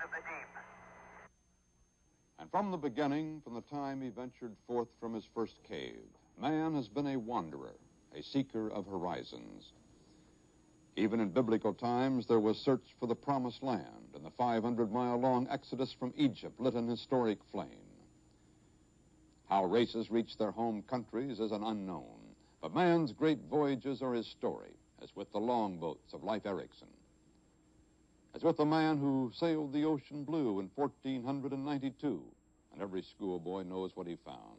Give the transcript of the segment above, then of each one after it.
of the deep. And from the beginning, from the time he ventured forth from his first cave, man has been a wanderer, a seeker of horizons. Even in biblical times, there was search for the promised land, and the 500-mile-long exodus from Egypt lit an historic flame. How races reach their home countries is an unknown, but man's great voyages are his story, as with the longboats of Leif Erikson, as with the man who sailed the ocean blue in 1492, and every schoolboy knows what he found.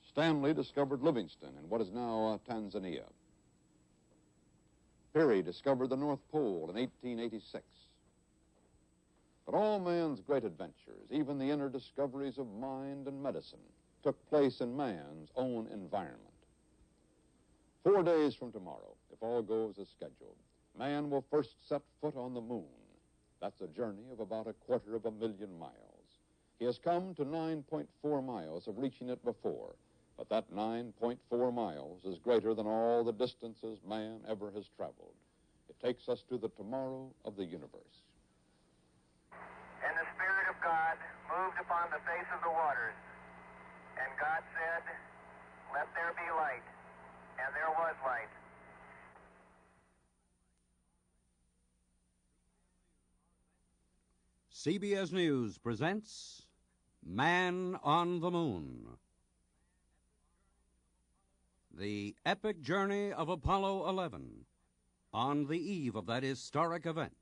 Stanley discovered Livingston in what is now Tanzania. Peary discovered the North Pole in 1886. But all man's great adventures, even the inner discoveries of mind and medicine, took place in man's own environment. 4 days from tomorrow, if all goes as scheduled, man will first set foot on the moon. That's a journey of about 250,000 miles. He has come to 9.4 miles of reaching it before, but that 9.4 miles is greater than all the distances man ever has traveled. It takes us to the tomorrow of the universe. And the Spirit of God moved upon the face of the waters. And God said, "Let there be light." And there was light. CBS News presents Man on the Moon. The epic journey of Apollo 11 on the eve of that historic event.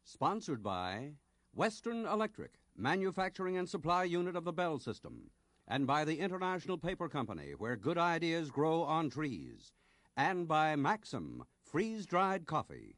Sponsored by Western Electric, manufacturing and supply unit of the Bell System, and by the International Paper Company, where good ideas grow on trees, and by Maxim, freeze-dried coffee.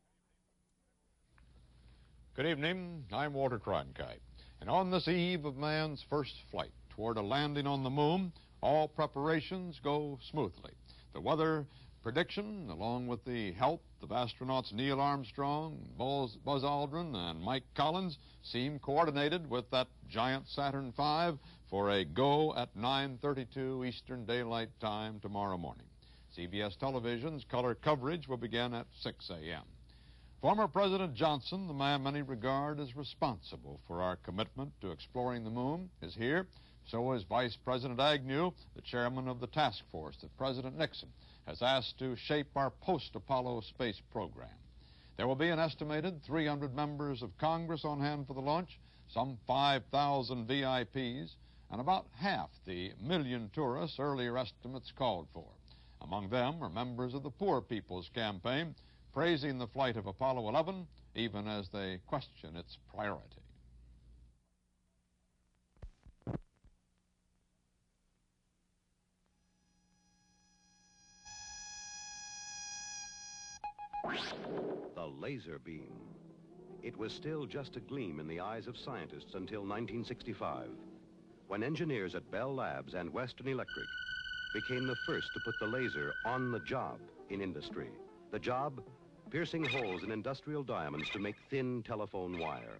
Good evening. I'm Walter Cronkite. And on this eve of man's first flight toward a landing on the moon, all preparations go smoothly. The weather prediction, along with the help of astronauts Neil Armstrong, Buzz Aldrin, and Mike Collins, seem coordinated with that giant Saturn V for a go at 9:32 Eastern Daylight Time tomorrow morning. CBS Television's color coverage will begin at 6 a.m. Former President Johnson, the man many regard as responsible for our commitment to exploring the moon, is here. So is Vice President Agnew, the chairman of the task force that President Nixon has asked to shape our post-Apollo space program. There will be an estimated 300 members of Congress on hand for the launch, some 5,000 VIPs, and about half the million tourists earlier estimates called for. Among them are members of the Poor People's Campaign, praising the flight of Apollo 11, even as they question its priority. The laser beam. It was still just a gleam in the eyes of scientists until 1965, when engineers at Bell Labs and Western Electric became the first to put the laser on the job in industry. The job? Piercing holes in industrial diamonds to make thin telephone wire.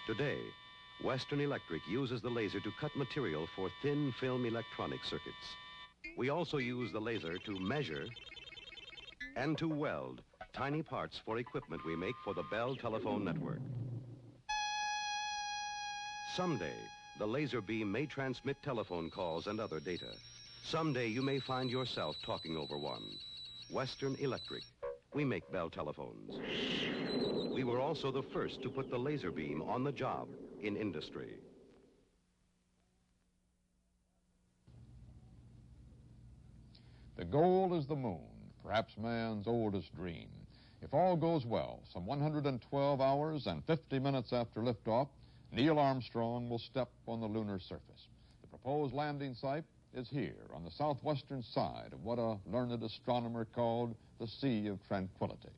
Today, Western Electric uses the laser to cut material for thin film electronic circuits. We also use the laser to measure and to weld tiny parts for equipment we make for the Bell telephone network. Someday, the laser beam may transmit telephone calls and other data. Someday, you may find yourself talking over one. Western Electric. We make Bell telephones. We were also the first to put the laser beam on the job in industry. The goal is the moon, perhaps man's oldest dream. If all goes well, some 112 hours and 50 minutes after liftoff, Neil Armstrong will step on the lunar surface. The proposed landing site is here on the southwestern side of what a learned astronomer called the Sea of Tranquility.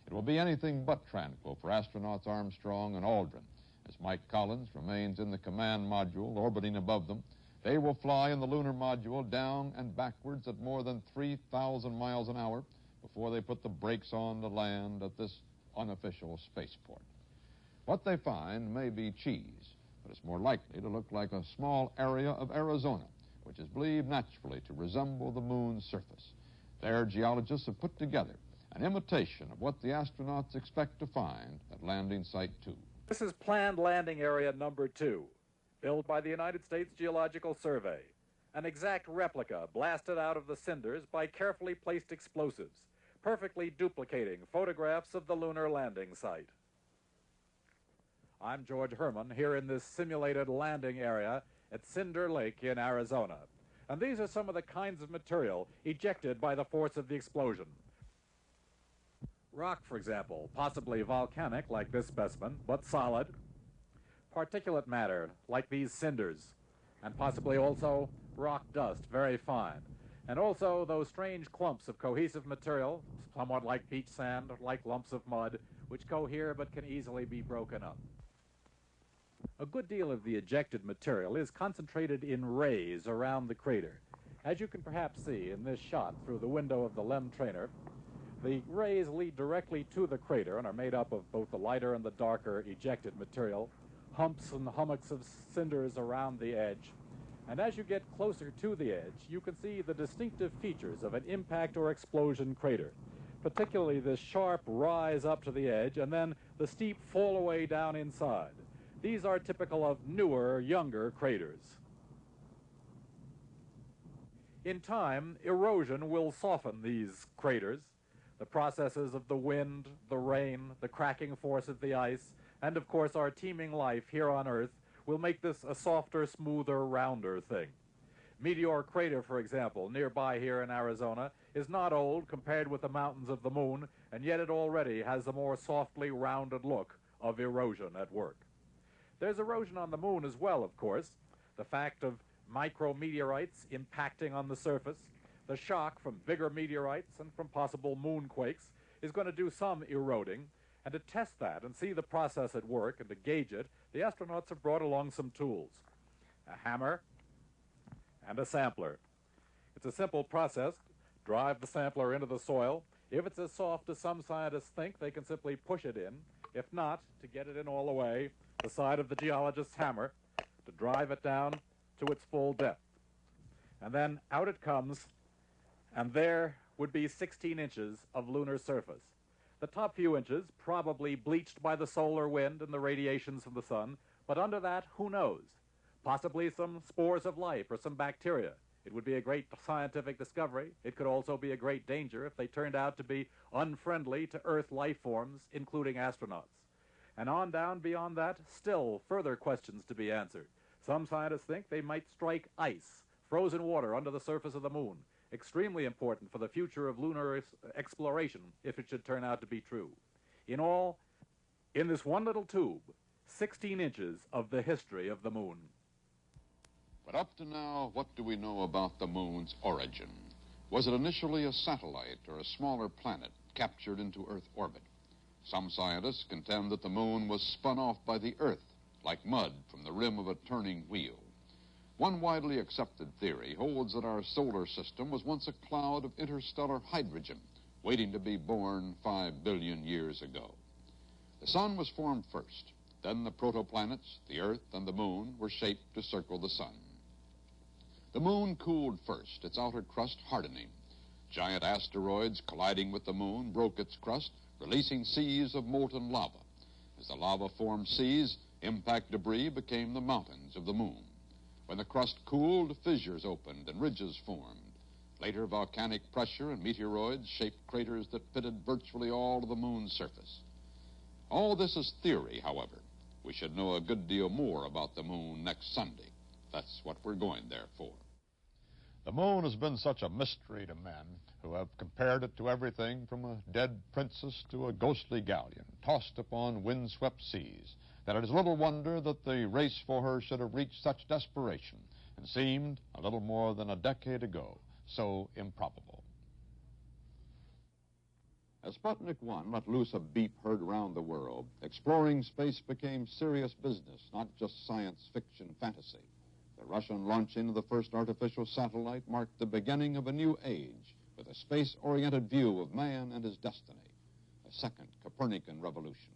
It will be anything but tranquil for astronauts Armstrong and Aldrin. As Mike Collins remains in the command module orbiting above them, they will fly in the lunar module down and backwards at more than 3,000 miles an hour before they put the brakes on to land at this unofficial spaceport. What they find may be cheese, but it's more likely to look like a small area of Arizona, which is believed naturally to resemble the moon's surface. There, geologists have put together an imitation of what the astronauts expect to find at landing site 2. This is planned landing area number 2, built by the United States Geological Survey. An exact replica blasted out of the cinders by carefully placed explosives, perfectly duplicating photographs of the lunar landing site. I'm George Herman, here in this simulated landing area at Cinder Lake in Arizona. And these are some of the kinds of material ejected by the force of the explosion. Rock, for example, possibly volcanic like this specimen, but solid. Particulate matter like these cinders, and possibly also rock dust, very fine. And also those strange clumps of cohesive material, somewhat like beach sand, like lumps of mud, which cohere but can easily be broken up. A good deal of the ejected material is concentrated in rays around the crater. As you can perhaps see in this shot through the window of the LEM trainer, the rays lead directly to the crater and are made up of both the lighter and the darker ejected material, humps and hummocks of cinders around the edge. And as you get closer to the edge, you can see the distinctive features of an impact or explosion crater, particularly this sharp rise up to the edge and then the steep fall away down inside. These are typical of newer, younger craters. In time, erosion will soften these craters. The processes of the wind, the rain, the cracking force of the ice, and of course our teeming life here on Earth will make this a softer, smoother, rounder thing. Meteor Crater, for example, nearby here in Arizona, is not old compared with the mountains of the moon, and yet it already has a more softly rounded look of erosion at work. There's erosion on the moon as well, of course. The fact of micrometeorites impacting on the surface, the shock from bigger meteorites and from possible moonquakes is going to do some eroding. And to test that and see the process at work and to gauge it, the astronauts have brought along some tools. A hammer and a sampler. It's a simple process. Drive the sampler into the soil. If it's as soft as some scientists think, they can simply push it in. If not, to get it in all the way, the side of the geologist's hammer, to drive it down to its full depth. And then out it comes, and there would be 16 inches of lunar surface. The top few inches probably bleached by the solar wind and the radiations from the sun, but under that, who knows? Possibly some spores of life or some bacteria. It would be a great scientific discovery. It could also be a great danger if they turned out to be unfriendly to Earth life forms, including astronauts. And on down beyond that, still further questions to be answered. Some scientists think they might strike ice, frozen water under the surface of the moon. Extremely important for the future of lunar exploration, if it should turn out to be true. In all, in this one little tube, 16 inches of the history of the moon. But up to now, what do we know about the moon's origin? Was it initially a satellite or a smaller planet captured into Earth orbit? Some scientists contend that the moon was spun off by the Earth, like mud from the rim of a turning wheel. One widely accepted theory holds that our solar system was once a cloud of interstellar hydrogen, waiting to be born 5 billion years ago. The sun was formed first. Then the protoplanets, the Earth and the moon, were shaped to circle the sun. The moon cooled first, its outer crust hardening. Giant asteroids colliding with the moon broke its crust, releasing seas of molten lava. As the lava formed seas, impact debris became the mountains of the moon. When the crust cooled, fissures opened and ridges formed. Later, volcanic pressure and meteoroids shaped craters that pitted virtually all of the moon's surface. All this is theory, however. We should know a good deal more about the moon next Sunday. That's what we're going there for. The moon has been such a mystery to men who have compared it to everything from a dead princess to a ghostly galleon tossed upon windswept seas, that it is little wonder that the race for her should have reached such desperation and seemed, a little more than a decade ago, so improbable. As Sputnik 1 let loose a beep heard around the world, exploring space became serious business, not just science fiction fantasy. The Russian launching of the first artificial satellite marked the beginning of a new age with a space-oriented view of man and his destiny, a second Copernican revolution.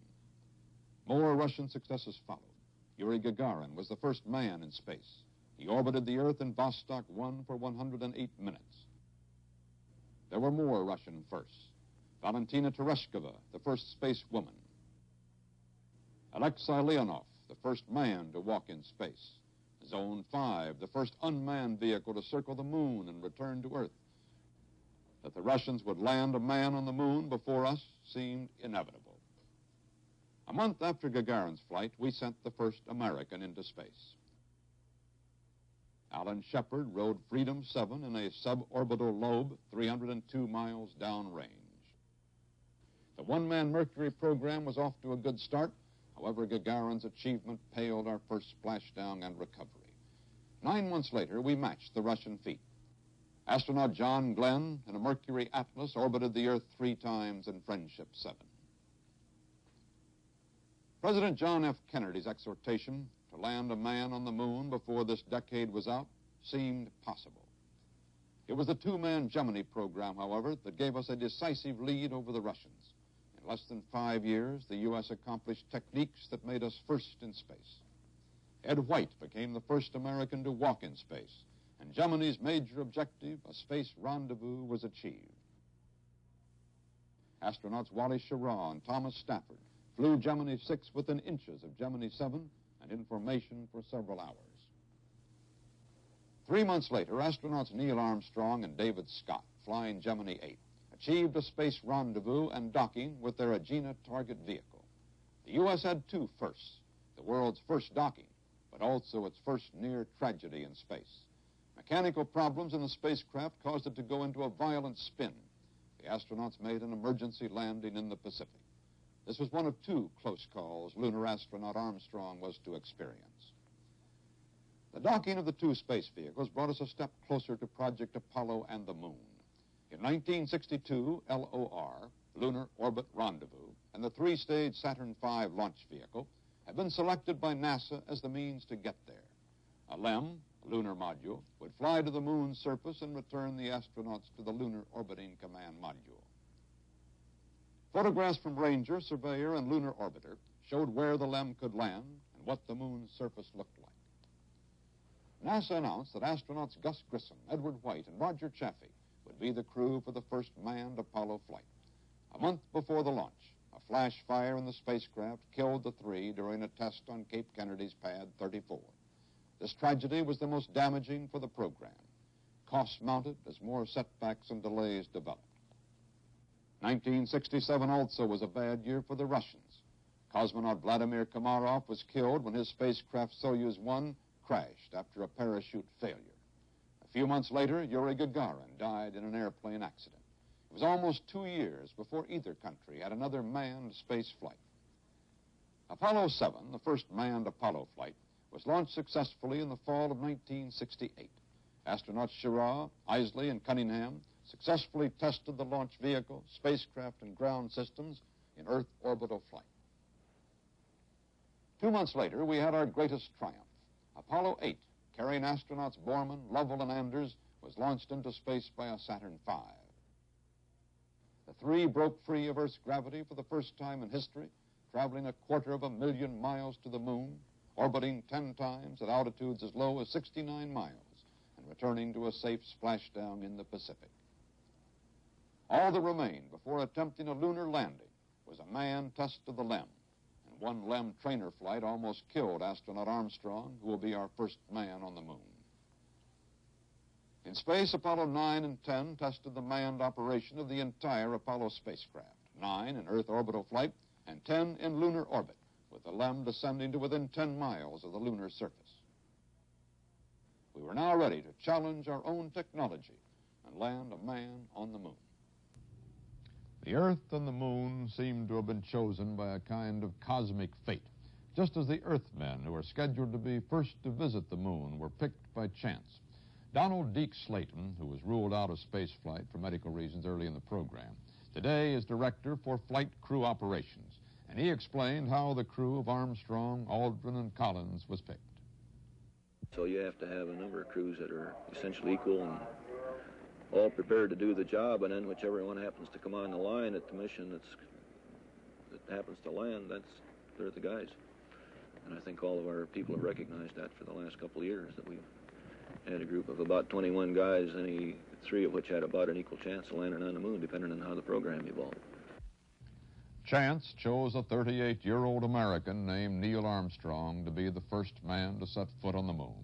More Russian successes followed. Yuri Gagarin was the first man in space. He orbited the Earth in Vostok 1 for 108 minutes. There were more Russian firsts. Valentina Tereshkova, the first space woman. Alexei Leonov, the first man to walk in space. Zone 5, the first unmanned vehicle to circle the moon and return to Earth. That the Russians would land a man on the moon before us seemed inevitable. A month after Gagarin's flight, we sent the first American into space. Alan Shepard rode Freedom 7 in a suborbital lobe 302 miles downrange. The one-man Mercury program was off to a good start. However, Gagarin's achievement paled our first splashdown and recovery. 9 months later, we matched the Russian feat. Astronaut John Glenn in a Mercury Atlas orbited the Earth 3 times in Friendship 7. President John F. Kennedy's exhortation to land a man on the moon before this decade was out seemed possible. It was the 2-man Gemini program, however, that gave us a decisive lead over the Russians. In less than 5 years, the U.S. accomplished techniques that made us first in space. Ed White became the first American to walk in space, and Gemini's major objective, a space rendezvous, was achieved. Astronauts Wally Schirra and Thomas Stafford flew Gemini 6 within inches of Gemini 7 and in formation for several hours. 3 months later, astronauts Neil Armstrong and David Scott, flying Gemini 8, achieved a space rendezvous and docking with their Agena target vehicle. The U.S. had 2 firsts, the world's first docking, but also its first near tragedy in space. Mechanical problems in the spacecraft caused it to go into a violent spin. The astronauts made an emergency landing in the Pacific. This was one of 2 close calls lunar astronaut Armstrong was to experience. The docking of the 2 space vehicles brought us a step closer to Project Apollo and the moon. In 1962, LOR, Lunar Orbit Rendezvous, and the 3-stage Saturn V launch vehicle had been selected by NASA as the means to get there. A LEM, a lunar module, would fly to the moon's surface and return the astronauts to the Lunar Orbiting Command Module. Photographs from Ranger, Surveyor, and Lunar Orbiter showed where the LEM could land and what the moon's surface looked like. NASA announced that astronauts Gus Grissom, Edward White, and Roger Chaffee would be the crew for the first manned Apollo flight. A month before the launch, a flash fire in the spacecraft killed the 3 during a test on Cape Kennedy's Pad 34. This tragedy was the most damaging for the program. Costs mounted as more setbacks and delays developed. 1967 also was a bad year for the Russians. Cosmonaut Vladimir Komarov was killed when his spacecraft Soyuz 1 crashed after a parachute failure. A few months later, Yuri Gagarin died in an airplane accident. It was almost 2 years before either country had another manned space flight. Apollo 7, the first manned Apollo flight, was launched successfully in the fall of 1968. Astronauts Schirra, Isley, and Cunningham successfully tested the launch vehicle, spacecraft, and ground systems in Earth orbital flight. 2 months later, we had our greatest triumph. Apollo 8, carrying astronauts Borman, Lovell, and Anders, was launched into space by a Saturn V. The 3 broke free of Earth's gravity for the first time in history, traveling 250,000 miles to the moon, orbiting 10 times at altitudes as low as 69 miles, and returning to a safe splashdown in the Pacific. All that remained before attempting a lunar landing was a manned test of the LEM, and one LEM trainer flight almost killed astronaut Armstrong, who will be our first man on the moon. In space, Apollo 9 and 10 tested the manned operation of the entire Apollo spacecraft, 9 in Earth orbital flight and 10 in lunar orbit, with the LEM descending to within 10 miles of the lunar surface. We were now ready to challenge our own technology and land a man on the moon. The Earth and the moon seem to have been chosen by a kind of cosmic fate, just as the Earthmen who are scheduled to be first to visit the moon were picked by chance. Donald Deke Slayton, who was ruled out of spaceflight for medical reasons early in the program, today is director for flight crew operations, and he explained how the crew of Armstrong, Aldrin, and Collins was picked. So you have to have a number of crews that are essentially equal and all prepared to do the job, and then whichever one happens to come on the line at the mission that happens to land, they're the guys. And I think all of our people have recognized that for the last couple of years, that we've had a group of about 21 guys, any 3 of which had about an equal chance of landing on the moon, depending on how the program evolved. Chance chose a 38-year-old American named Neil Armstrong to be the first man to set foot on the moon.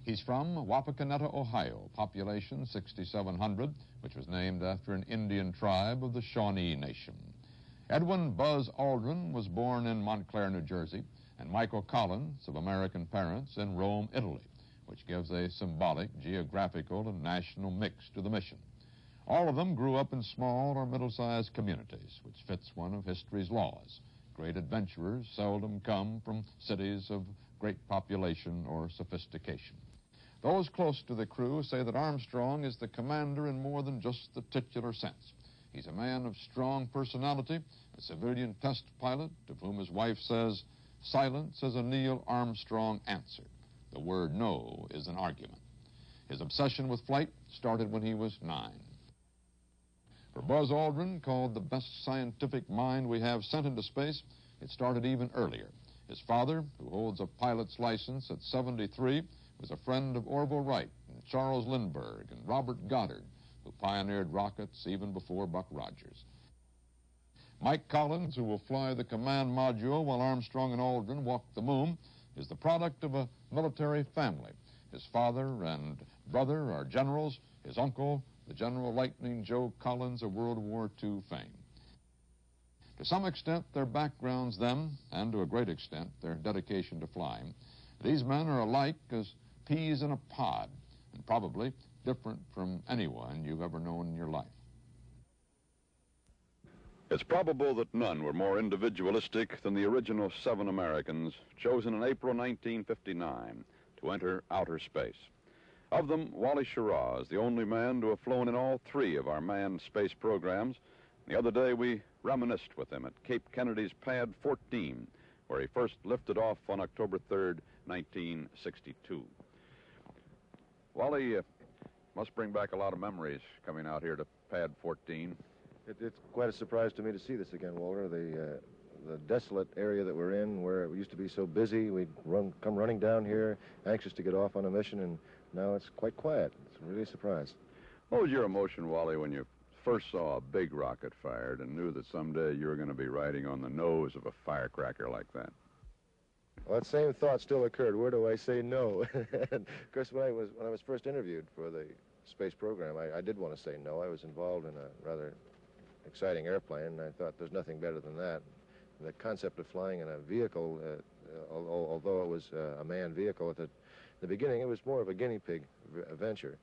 He's from Wapakoneta, Ohio, population 6,700, which was named after an Indian tribe of the Shawnee Nation. Edwin Buzz Aldrin was born in Montclair, New Jersey, and Michael Collins, of American parents, in Rome, Italy, which gives a symbolic, geographical, and national mix to the mission. All of them grew up in small or middle-sized communities, which fits one of history's laws. Great adventurers seldom come from cities of great population or sophistication. Those close to the crew say that Armstrong is the commander in more than just the titular sense. He's a man of strong personality, a civilian test pilot, of whom his wife says, silence is a Neil Armstrong answer. The word no is an argument. His obsession with flight started when he was 9. For Buzz Aldrin, called the best scientific mind we have sent into space, it started even earlier. His father, who holds a pilot's license at 73, was a friend of Orville Wright and Charles Lindbergh and Robert Goddard, who pioneered rockets even before Buck Rogers. Mike Collins, who will fly the command module while Armstrong and Aldrin walk the moon, is the product of a military family. His father and brother are generals. His uncle, the General Lightning Joe Collins of World War II fame. To some extent, their backgrounds then, and to a great extent, their dedication to flying, these men are alike as peas in a pod, and probably different from anyone you've ever known in your life. It's probable that none were more individualistic than the original 7 Americans chosen in April 1959 to enter outer space. Of them, Wally Schirra is the only man to have flown in all 3 of our manned space programs. The other day, we reminisced with him at Cape Kennedy's Pad 14, where he first lifted off on October 3rd, 1962. Wally must bring back a lot of memories coming out here to Pad 14. It's quite a surprise to me to see this again, Walter. The desolate area that we're in, where it used to be so busy, we'd come running down here, anxious to get off on a mission, and now it's quite quiet. It's really a surprise. What was your emotion, Wally, when you first saw a big rocket fired and knew that someday you were going to be riding on the nose of a firecracker like that? Well, that same thought still occurred. Where do I say no? And of course, when I was first interviewed for the space program, I did want to say no. I was involved in a rather exciting airplane, and I thought there's nothing better than that. The concept of flying in a vehicle, although it was a manned vehicle at the beginning, it was more of a guinea pig venture.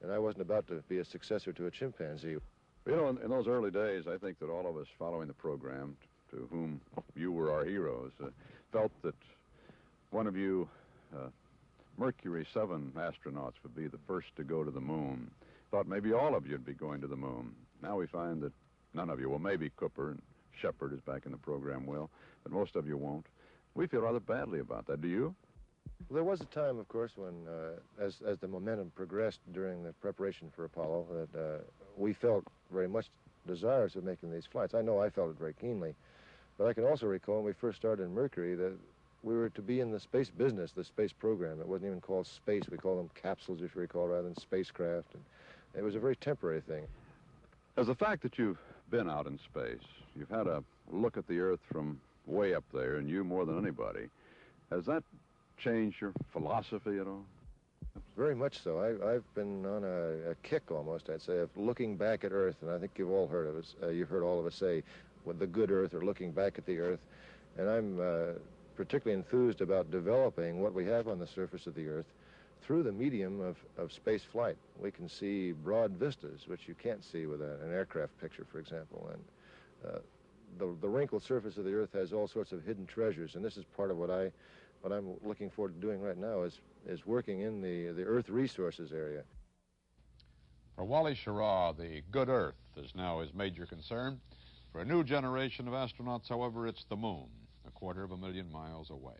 And I wasn't about to be a successor to a chimpanzee. You know, in those early days, I think that all of us following the program, to whom you were our heroes, felt that one of you Mercury 7 astronauts would be the first to go to the moon. Thought maybe all of you would be going to the moon. Now we find that none of you, well, maybe Cooper and Shepard is back in the program will, but most of you won't. We feel rather badly about that. Do you? Well, there was a time, of course, when, as the momentum progressed during the preparation for Apollo, that we felt very much desirous of making these flights. I know I felt it very keenly, but I can also recall when we first started in Mercury that we were to be in the space business, the space program. It wasn't even called space. We called them capsules, if you recall, rather than spacecraft. And it was a very temporary thing. As the fact that you've been out in space, you've had a look at the Earth from way up there, and you more than anybody, has that changed your philosophy at all? Very much so. I've been on a kick almost, I'd say, of looking back at Earth, and I think you've all heard of us. You've heard all of us say, with the good Earth, or looking back at the Earth. And I'm particularly enthused about developing what we have on the surface of the Earth through the medium of space flight. We can see broad vistas, which you can't see with an aircraft picture, for example. And the wrinkled surface of the Earth has all sorts of hidden treasures, and this is part of what I'm looking forward to doing right now is working in the Earth resources area. For Wally Schirra, the good Earth is now his major concern. For a new generation of astronauts, however, it's the moon, 250,000 miles away.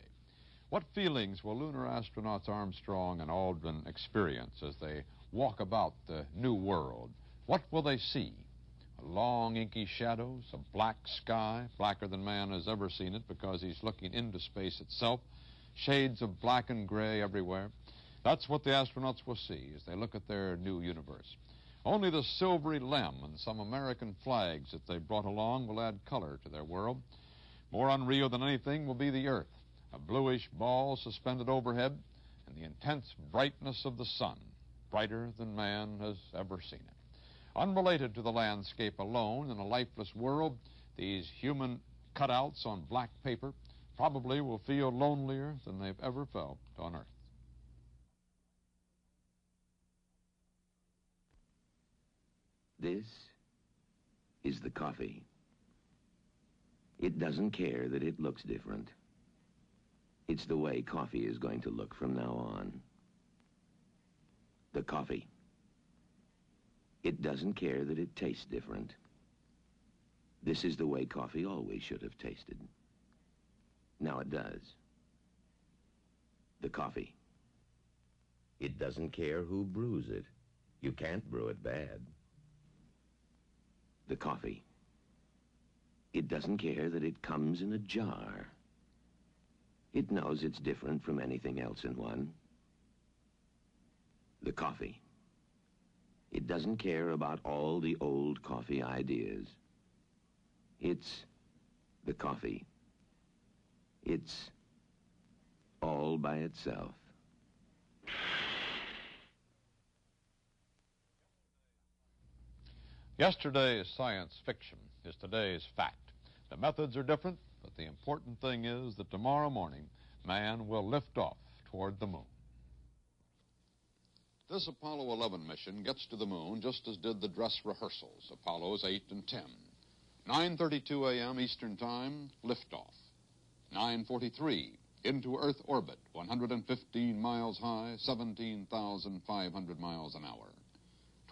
What feelings will lunar astronauts Armstrong and Aldrin experience as they walk about the new world? What will they see? Long, inky shadows, a black sky, blacker than man has ever seen it because he's looking into space itself, shades of black and gray everywhere. That's what the astronauts will see as they look at their new universe. Only the silvery lem and some American flags that they brought along will add color to their world. More unreal than anything will be the earth, a bluish ball suspended overhead, and the intense brightness of the sun, brighter than man has ever seen it. Unrelated to the landscape alone in a lifeless world, these human cutouts on black paper probably will feel lonelier than they've ever felt on Earth. This is the coffee. It doesn't care that it looks different. It's the way coffee is going to look from now on. The coffee. It doesn't care that it tastes different. This is the way coffee always should have tasted. Now it does. The coffee. It doesn't care who brews it. You can't brew it bad. The coffee. It doesn't care that it comes in a jar. It knows it's different from anything else in one. The coffee. It doesn't care about all the old coffee ideas. It's the coffee. It's all by itself. Yesterday's science fiction is today's fact. The methods are different, but the important thing is that tomorrow morning, man will lift off toward the moon. This Apollo 11 mission gets to the moon just as did the dress rehearsals, Apollos 8 and 10. 9:32 a.m. Eastern Time, liftoff. 9:43, into Earth orbit, 115 miles high, 17,500 miles an hour.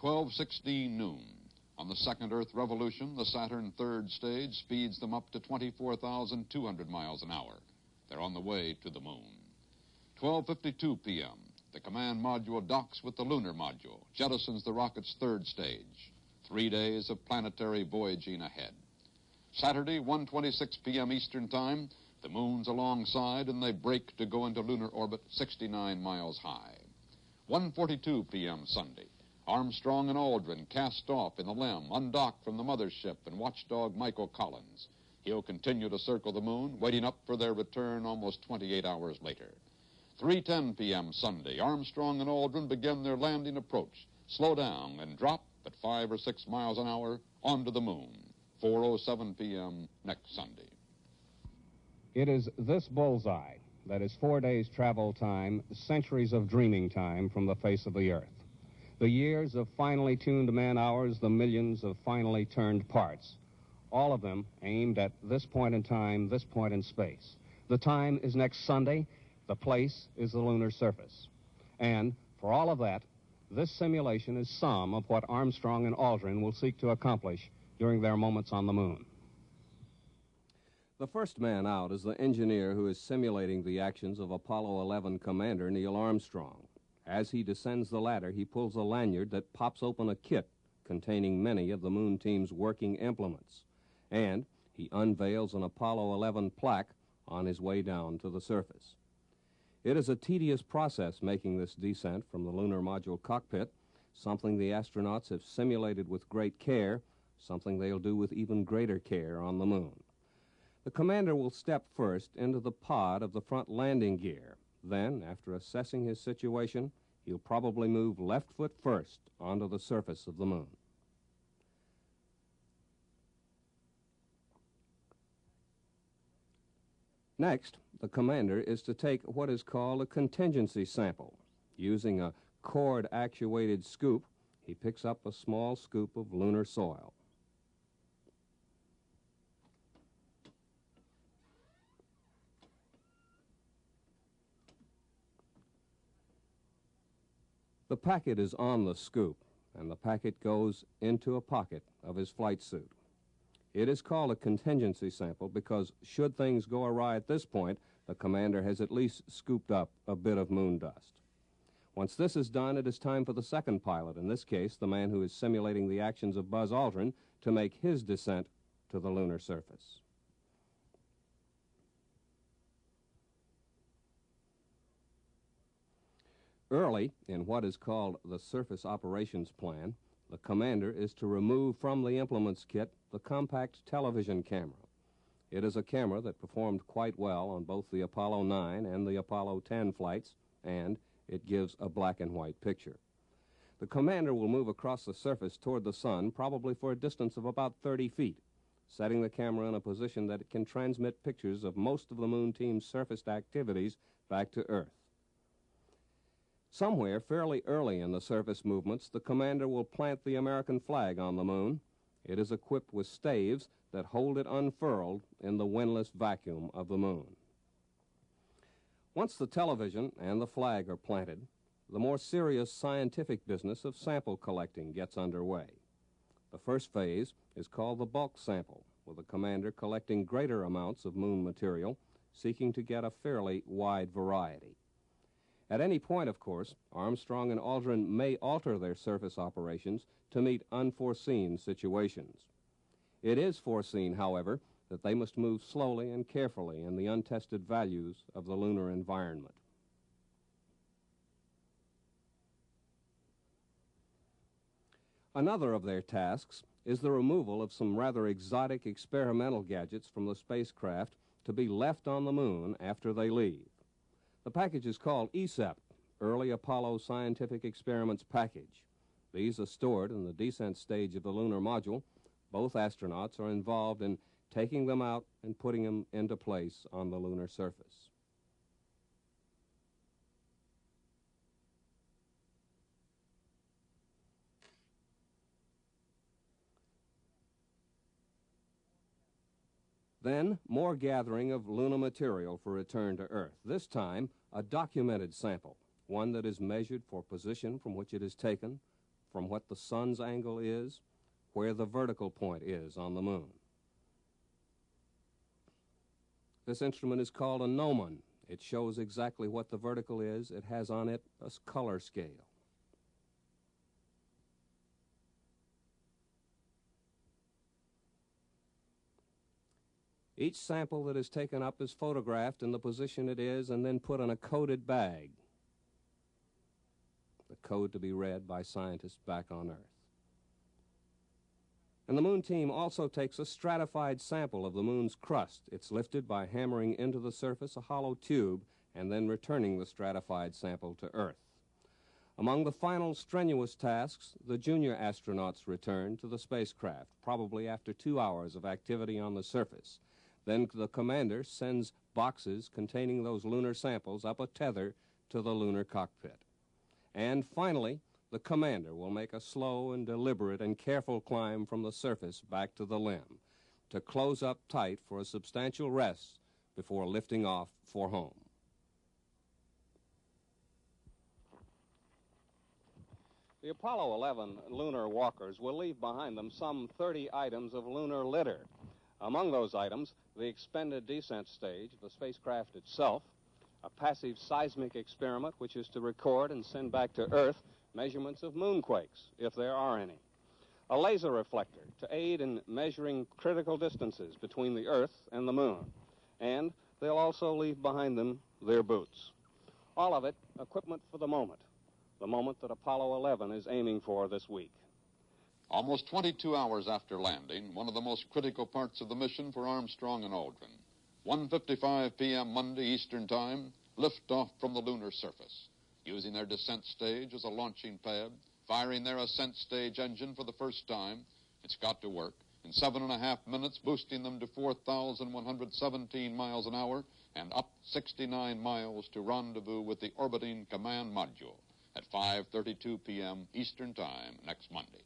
12:16 noon. On the second Earth revolution, the Saturn third stage speeds them up to 24,200 miles an hour. They're on the way to the moon. 12:52 p.m. The command module docks with the lunar module, jettisons the rocket's third stage. 3 days of planetary voyaging ahead. Saturday, 1:26 p.m. Eastern Time, the moon's alongside and they brake to go into lunar orbit 69 miles high. 1:42 p.m. Sunday. Armstrong and Aldrin cast off in the LEM, undocked from the mothership and watchdog Michael Collins. He'll continue to circle the moon, waiting up for their return almost 28 hours later. 3:10 p.m. Sunday, Armstrong and Aldrin begin their landing approach, slow down and drop at 5 or 6 miles an hour onto the moon. 4:07 p.m. next Sunday. It is this bullseye that is 4 days travel time, centuries of dreaming time from the face of the Earth. The years of finely tuned man-hours, the millions of finely turned parts, all of them aimed at this point in time, this point in space. The time is next Sunday. The place is the lunar surface. And for all of that, this simulation is some of what Armstrong and Aldrin will seek to accomplish during their moments on the moon. The first man out is the engineer who is simulating the actions of Apollo 11 commander Neil Armstrong. As he descends the ladder, he pulls a lanyard that pops open a kit containing many of the moon team's working implements. And he unveils an Apollo 11 plaque on his way down to the surface. It is a tedious process making this descent from the lunar module cockpit, something the astronauts have simulated with great care, something they'll do with even greater care on the moon. The commander will step first into the pod of the front landing gear. Then, after assessing his situation, he'll probably move left foot first onto the surface of the moon. Next, the commander is to take what is called a contingency sample. Using a cord-actuated scoop, he picks up a small scoop of lunar soil. The packet is on the scoop, and the packet goes into a pocket of his flight suit. It is called a contingency sample because should things go awry at this point, the commander has at least scooped up a bit of moon dust. Once this is done, it is time for the second pilot, in this case, the man who is simulating the actions of Buzz Aldrin, to make his descent to the lunar surface. Early in what is called the Surface Operations Plan, The commander is to remove from the implements kit the compact television camera. It is a camera that performed quite well on both the Apollo 9 and the Apollo 10 flights, and it gives a black and white picture. The commander will move across the surface toward the sun, probably for a distance of about 30 feet, setting the camera in a position that it can transmit pictures of most of the Moon team's surface activities back to Earth. Somewhere fairly early in the surface movements, the commander will plant the American flag on the Moon. It is equipped with staves that hold it unfurled in the windless vacuum of the Moon. Once the television and the flag are planted, the more serious scientific business of sample collecting gets underway. The first phase is called the bulk sample, with the commander collecting greater amounts of Moon material, seeking to get a fairly wide variety. At any point, of course, Armstrong and Aldrin may alter their surface operations to meet unforeseen situations. It is foreseen, however, that they must move slowly and carefully in the untested values of the lunar environment. Another of their tasks is the removal of some rather exotic experimental gadgets from the spacecraft to be left on the Moon after they leave. The package is called ESEP, Early Apollo Scientific Experiments Package. These are stored in the descent stage of the lunar module. Both astronauts are involved in taking them out and putting them into place on the lunar surface. Then, more gathering of lunar material for return to Earth. This time, a documented sample, one that is measured for position from which it is taken, from what the sun's angle is, where the vertical point is on the Moon. This instrument is called a gnomon. It shows exactly what the vertical is. It has on it a color scale. Each sample that is taken up is photographed in the position it is and then put in a coded bag. The code to be read by scientists back on Earth. And the Moon team also takes a stratified sample of the Moon's crust. It's lifted by hammering into the surface a hollow tube and then returning the stratified sample to Earth. Among the final strenuous tasks, the junior astronauts return to the spacecraft, probably after 2 hours of activity on the surface. Then the commander sends boxes containing those lunar samples up a tether to the lunar cockpit. And finally, the commander will make a slow and deliberate and careful climb from the surface back to the limb to close up tight for a substantial rest before lifting off for home. The Apollo 11 lunar walkers will leave behind them some 30 items of lunar litter. Among those items, the expended descent stage, the spacecraft itself, a passive seismic experiment which is to record and send back to Earth measurements of moonquakes, if there are any, a laser reflector to aid in measuring critical distances between the Earth and the Moon, and they'll also leave behind them their boots. All of it equipment for the moment that Apollo 11 is aiming for this week. Almost 22 hours after landing, one of the most critical parts of the mission for Armstrong and Aldrin. 1:55 p.m. Monday Eastern Time, liftoff from the lunar surface. Using their descent stage as a launching pad, firing their ascent stage engine for the first time, it's got to work. In 7.5 minutes, boosting them to 4,117 miles an hour and up 69 miles to rendezvous with the orbiting command module at 5:32 p.m. Eastern Time next Monday.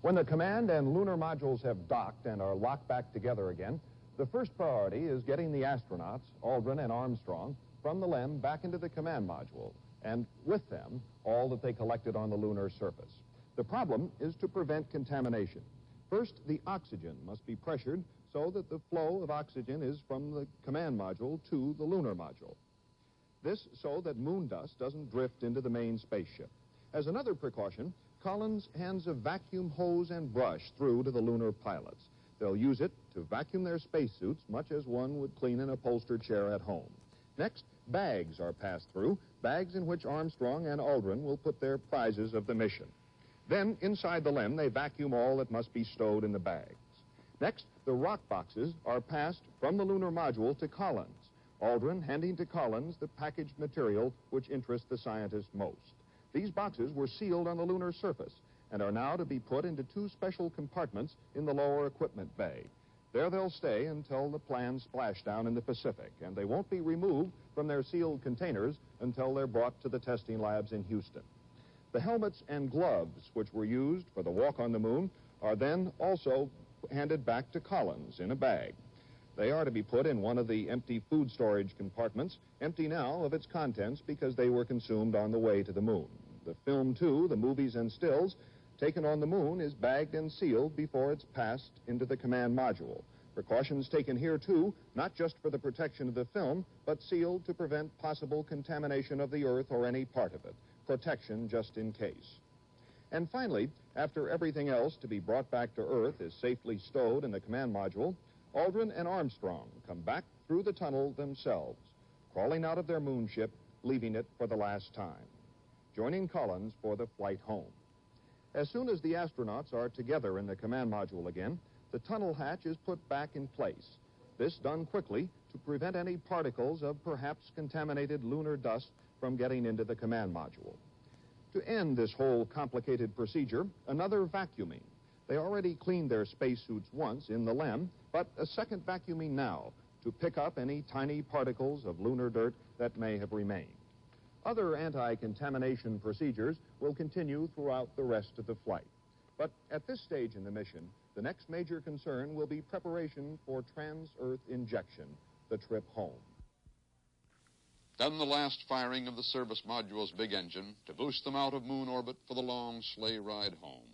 When the command and lunar modules have docked and are locked back together again, the first priority is getting the astronauts, Aldrin and Armstrong, from the LEM back into the command module, and with them, all that they collected on the lunar surface. The problem is to prevent contamination. First, the oxygen must be pressured so that the flow of oxygen is from the command module to the lunar module. This so that moon dust doesn't drift into the main spaceship. As another precaution, Collins hands a vacuum hose and brush through to the lunar pilots. They'll use it to vacuum their spacesuits, much as one would clean an upholstered chair at home. Next, bags are passed through, bags in which Armstrong and Aldrin will put their prizes of the mission. Then, inside the LEM, they vacuum all that must be stowed in the bags. Next, the rock boxes are passed from the lunar module to Collins, Aldrin handing to Collins the packaged material which interests the scientists most. These boxes were sealed on the lunar surface and are now to be put into two special compartments in the lower equipment bay. There they'll stay until the planned splashdown in the Pacific, and they won't be removed from their sealed containers until they're brought to the testing labs in Houston. The helmets and gloves which were used for the walk on the moon are then also handed back to Collins in a bag. They are to be put in one of the empty food storage compartments, empty now of its contents because they were consumed on the way to the moon. The film, too, the movies and stills, taken on the moon is bagged and sealed before it's passed into the command module. Precautions taken here, too, not just for the protection of the film, but sealed to prevent possible contamination of the Earth or any part of it. Protection just in case. And finally, after everything else to be brought back to Earth is safely stowed in the command module, Aldrin and Armstrong come back through the tunnel themselves, crawling out of their moonship, leaving it for the last time, joining Collins for the flight home. As soon as the astronauts are together in the command module again, the tunnel hatch is put back in place. This done quickly to prevent any particles of perhaps contaminated lunar dust from getting into the command module. To end this whole complicated procedure, another vacuuming. They already cleaned their spacesuits once in the LEM, but a second vacuuming now to pick up any tiny particles of lunar dirt that may have remained. Other anti-contamination procedures will continue throughout the rest of the flight. But at this stage in the mission, the next major concern will be preparation for trans-Earth injection, the trip home. Then the last firing of the service module's big engine to boost them out of moon orbit for the long sleigh ride home.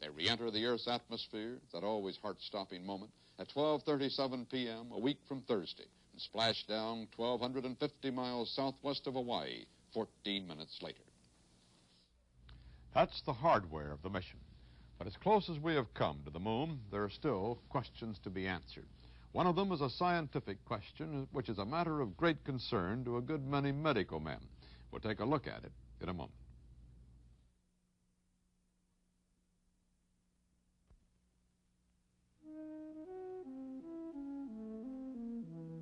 They re-enter the Earth's atmosphere, that always heart-stopping moment, at 12:37 p.m. a week from Thursday, and splash down 1,250 miles southwest of Hawaii 14 minutes later. That's the hardware of the mission. But as close as we have come to the moon, there are still questions to be answered. One of them is a scientific question, which is a matter of great concern to a good many medical men. We'll take a look at it in a moment.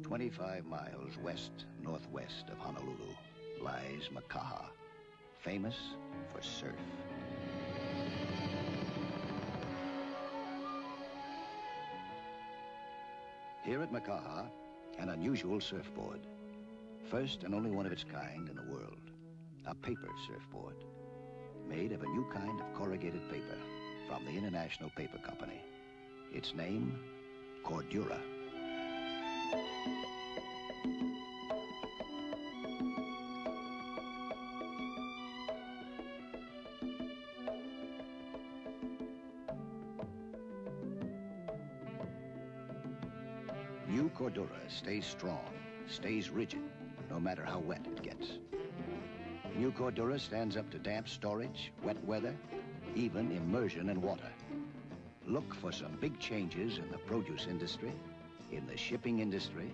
"25 miles west-northwest of Honolulu lies Makaha, famous for surf. Here at Makaha, an unusual surfboard. First and only one of its kind in the world. A paper surfboard. Made of a new kind of corrugated paper from the International Paper Company. Its name, Cordura. New Cordura stays strong, stays rigid, no matter how wet it gets. New Cordura stands up to damp storage, wet weather, even immersion in water. Look for some big changes in the produce industry, in the shipping industry,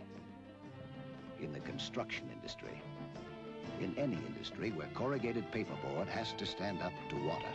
in the construction industry, in any industry where corrugated paperboard has to stand up to water.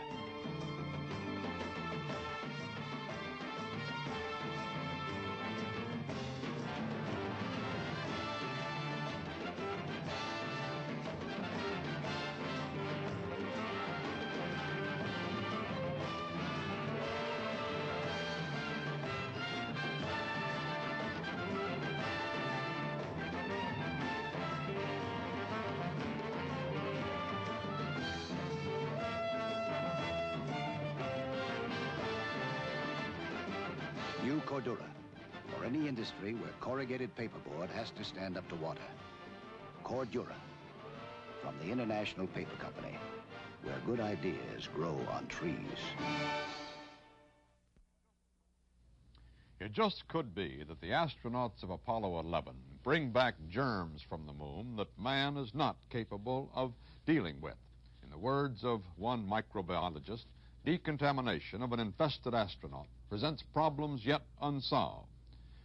New Cordura, for any industry where corrugated paperboard has to stand up to water. Cordura, from the International Paper Company, where good ideas grow on trees. It just could be that the astronauts of Apollo 11 bring back germs from the moon that man is not capable of dealing with. In the words of one microbiologist, decontamination of an infested astronaut presents problems yet unsolved.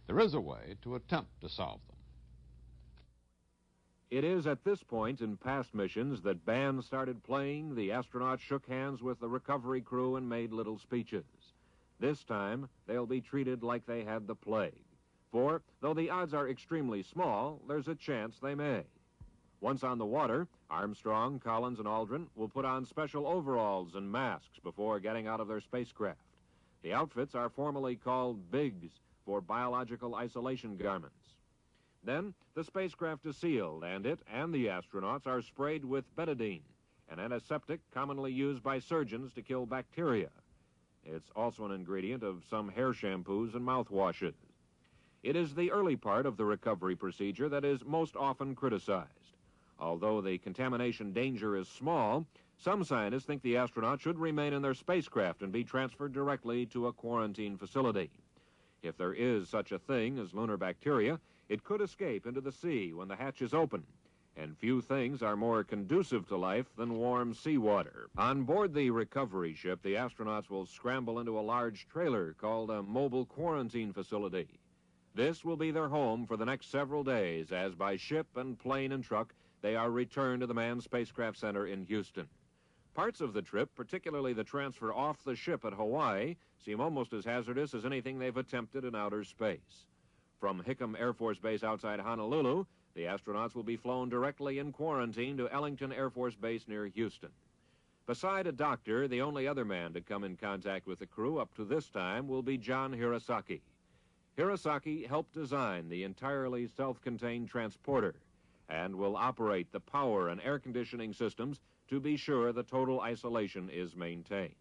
There is a way to attempt to solve them. It is at this point in past missions that bands started playing, the astronauts shook hands with the recovery crew and made little speeches. This time, they'll be treated like they had the plague. For, though the odds are extremely small, there's a chance they may. Once on the water, Armstrong, Collins, and Aldrin will put on special overalls and masks before getting out of their spacecraft. The outfits are formally called BIGs, for biological isolation garments. Then, the spacecraft is sealed, and it and the astronauts are sprayed with betadine, an antiseptic commonly used by surgeons to kill bacteria. It's also an ingredient of some hair shampoos and mouthwashes. It is the early part of the recovery procedure that is most often criticized. Although the contamination danger is small, some scientists think the astronauts should remain in their spacecraft and be transferred directly to a quarantine facility. If there is such a thing as lunar bacteria, it could escape into the sea when the hatch is open, and few things are more conducive to life than warm seawater. On board the recovery ship, the astronauts will scramble into a large trailer called a mobile quarantine facility. This will be their home for the next several days, as by ship and plane and truck, they are returned to the Manned Spacecraft Center in Houston. Parts of the trip, particularly the transfer off the ship at Hawaii, seem almost as hazardous as anything they've attempted in outer space. From Hickam Air Force Base outside Honolulu, the astronauts will be flown directly in quarantine to Ellington Air Force Base near Houston. Beside a doctor, the only other man to come in contact with the crew up to this time will be John Hirosaki. Hirosaki helped design the entirely self-contained transporter and will operate the power and air conditioning systems to be sure the total isolation is maintained.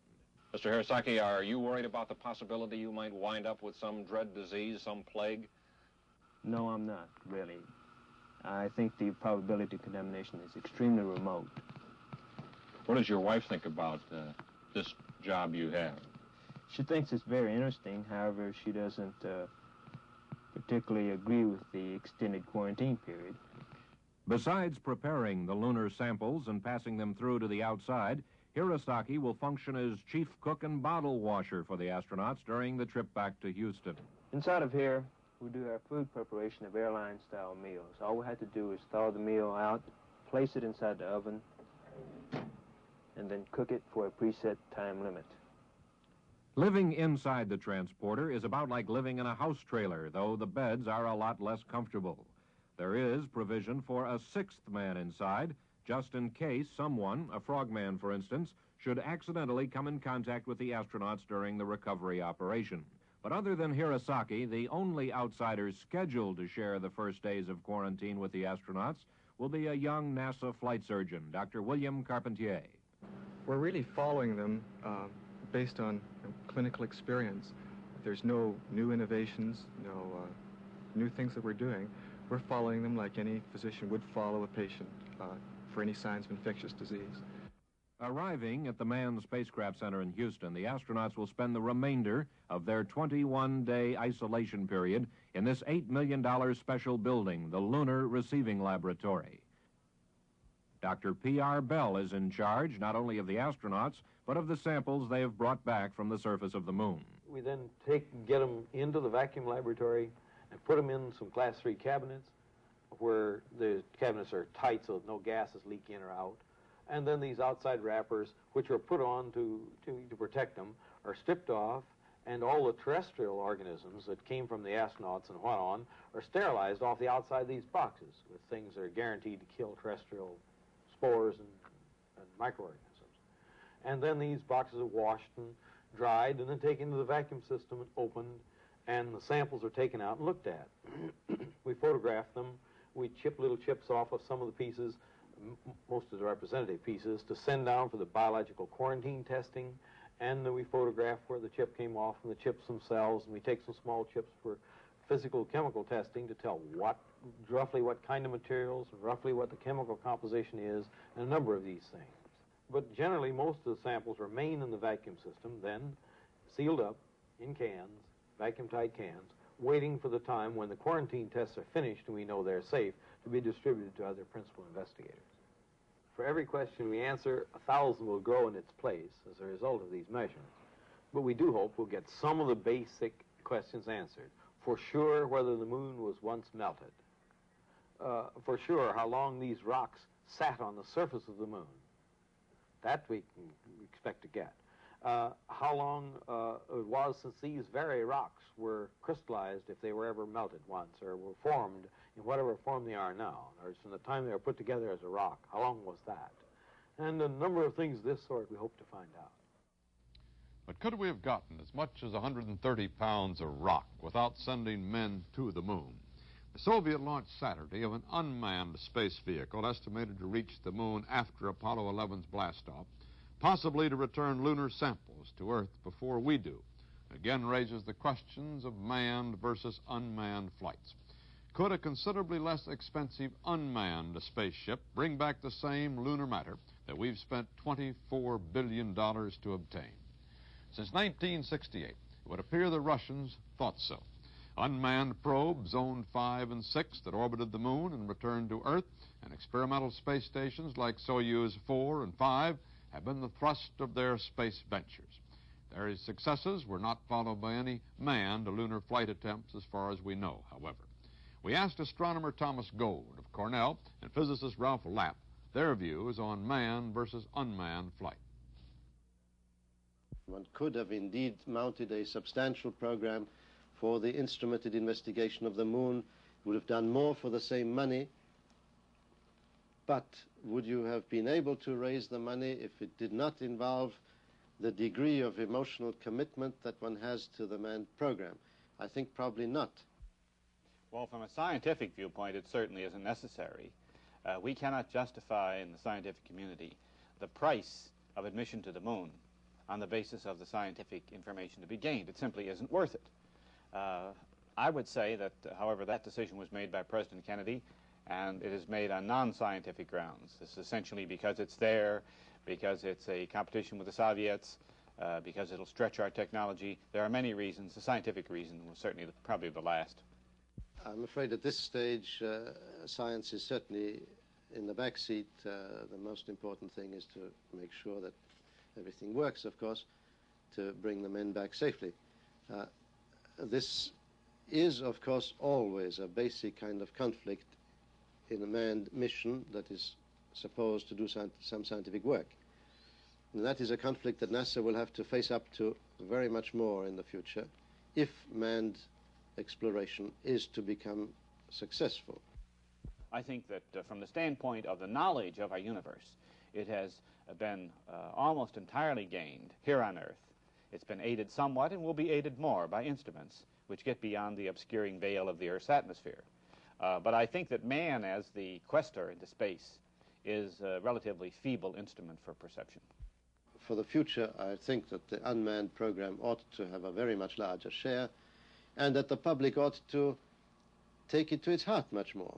Mr. Hirosaki, are you worried about the possibility you might wind up with some dread disease, some plague? No, I'm not, really. I think the probability of contamination is extremely remote. What does your wife think about this job you have? She thinks it's very interesting. However, she doesn't particularly agree with the extended quarantine period. Besides preparing the lunar samples and passing them through to the outside, Hirosaki will function as chief cook and bottle washer for the astronauts during the trip back to Houston. Inside of here, we do our food preparation of airline-style meals. All we have to do is thaw the meal out, place it inside the oven, and then cook it for a preset time limit. Living inside the transporter is about like living in a house trailer, though the beds are a lot less comfortable. There is provision for a sixth man inside, just in case someone, a frogman for instance, should accidentally come in contact with the astronauts during the recovery operation. But other than Hirosaki, the only outsiders scheduled to share the first days of quarantine with the astronauts will be a young NASA flight surgeon, Dr. William Carpentier. We're really following them based on clinical experience. There's no new innovations, no new things that we're doing. We're following them like any physician would follow a patient for any signs of infectious disease. Arriving at the Manned Spacecraft Center in Houston, the astronauts will spend the remainder of their 21-day isolation period in this $8 million special building, the Lunar Receiving Laboratory. Dr. P.R. Bell is in charge not only of the astronauts, but of the samples they have brought back from the surface of the moon. We then get them into the vacuum laboratory and put them in some Class 3 cabinets where the cabinets are tight so no gases leak in or out. And then these outside wrappers, which are put on to protect them, are stripped off, and all the terrestrial organisms that came from the astronauts and went on are sterilized off the outside of these boxes with things that are guaranteed to kill terrestrial spores and microorganisms. And then these boxes are washed and dried and then taken into the vacuum system and opened, and the samples are taken out and looked at. We photograph them. We chip little chips off of some of the pieces, most of the representative pieces, to send down for the biological quarantine testing, and then we photograph where the chip came off and the chips themselves, and we take some small chips for physical chemical testing to tell roughly what kind of materials, roughly what the chemical composition is, and a number of these things. But generally, most of the samples remain in the vacuum system, then sealed up in cans, vacuum-tight cans, waiting for the time when the quarantine tests are finished and we know they're safe to be distributed to other principal investigators. For every question we answer, 1,000 will grow in its place as a result of these measurements. But we do hope we'll get some of the basic questions answered. For sure, whether the moon was once melted. for sure how long these rocks sat on the surface of the moon. That we can expect to get. How long it was since these very rocks were crystallized, if they were ever melted once, or were formed in whatever form they are now, or from the time they were put together as a rock. How long was that? And a number of things of this sort we hope to find out. But could we have gotten as much as 130 pounds of rock without sending men to the moon? The Soviet launched Saturday of an unmanned space vehicle estimated to reach the moon after Apollo 11's blastoff, possibly to return lunar samples to Earth before we do. Again raises the questions of manned versus unmanned flights. Could a considerably less expensive unmanned spaceship bring back the same lunar matter that we've spent $24 billion to obtain? Since 1968, it would appear the Russians thought so. Unmanned probes, Zone 5 and 6, that orbited the moon and returned to Earth, and experimental space stations like Soyuz 4 and 5 have been the thrust of their space ventures. Their successes were not followed by any manned lunar flight attempts as far as we know, however. We asked astronomer Thomas Gold of Cornell and physicist Ralph Lapp their views on manned versus unmanned flight. One could have indeed mounted a substantial program for the instrumented investigation of the moon, would have done more for the same money, but would you have been able to raise the money if it did not involve the degree of emotional commitment that one has to the manned program? I think probably not. Well, from a scientific viewpoint, it certainly isn't necessary. We cannot justify in the scientific community the price of admission to the moon on the basis of the scientific information to be gained. It simply isn't worth it. I would say that, however, that decision was made by President Kennedy, and it is made on non-scientific grounds. This is essentially because it's there, because it's a competition with the Soviets, because it'll stretch our technology. There are many reasons. The scientific reason was certainly probably the last. I'm afraid at this stage, science is certainly in the back seat. The most important thing is to make sure that everything works, of course, to bring the men back safely. This is, of course, always a basic kind of conflict in a manned mission that is supposed to do some scientific work. And that is a conflict that NASA will have to face up to very much more in the future if manned exploration is to become successful. I think that from the standpoint of the knowledge of our universe, it has been almost entirely gained here on Earth. It's been aided somewhat and will be aided more by instruments which get beyond the obscuring veil of the Earth's atmosphere. But I think that man, as the quester into space, is a relatively feeble instrument for perception. For the future, I think that the unmanned program ought to have a very much larger share, and that the public ought to take it to its heart much more.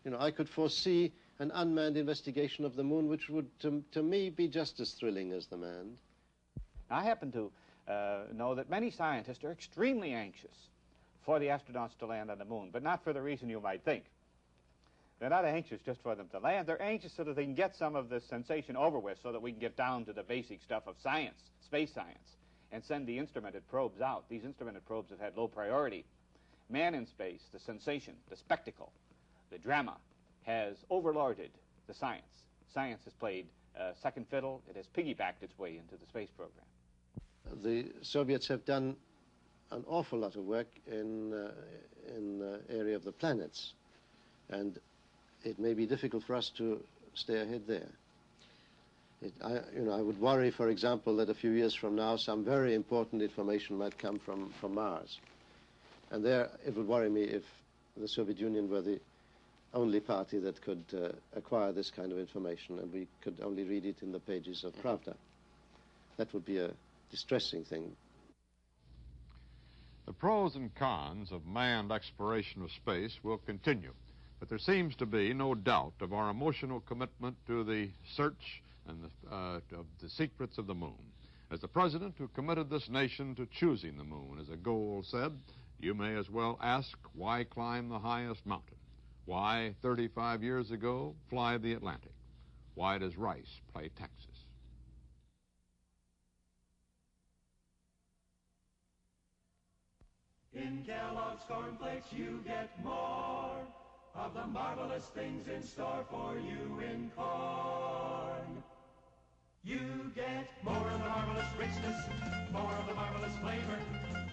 You know, I could foresee an unmanned investigation of the moon which would, to me, be just as thrilling as the manned. I happen to know that many scientists are extremely anxious for the astronauts to land on the moon, but not for the reason you might think. They're not anxious just for them to land. They're anxious so that they can get some of this sensation over with, so that we can get down to the basic stuff of science, space science, and send the instrumented probes out. These instrumented probes have had low priority. Man in space, the sensation, the spectacle, the drama, has overlorded the science. Science has played second fiddle. It has piggybacked its way into the space program. The Soviets have done an awful lot of work in the area of the planets, and it may be difficult for us to stay ahead there. I would worry, for example, that a few years from now some very important information might come from Mars. And there it would worry me if the Soviet Union were the only party that could acquire this kind of information, and we could only read it in the pages of Pravda. That would be a distressing thing. The pros and cons of manned exploration of space will continue, but there seems to be no doubt of our emotional commitment to the search and of the secrets of the moon. As the president who committed this nation to choosing the moon as a goal said, you may as well ask, why climb the highest mountain? Why, 35 years ago, fly the Atlantic? Why does Rice play Texas? In Kellogg's Corn Flakes you get more of of the marvelous things in store for you in corn. You get more of the marvelous richness, more of the marvelous flavor,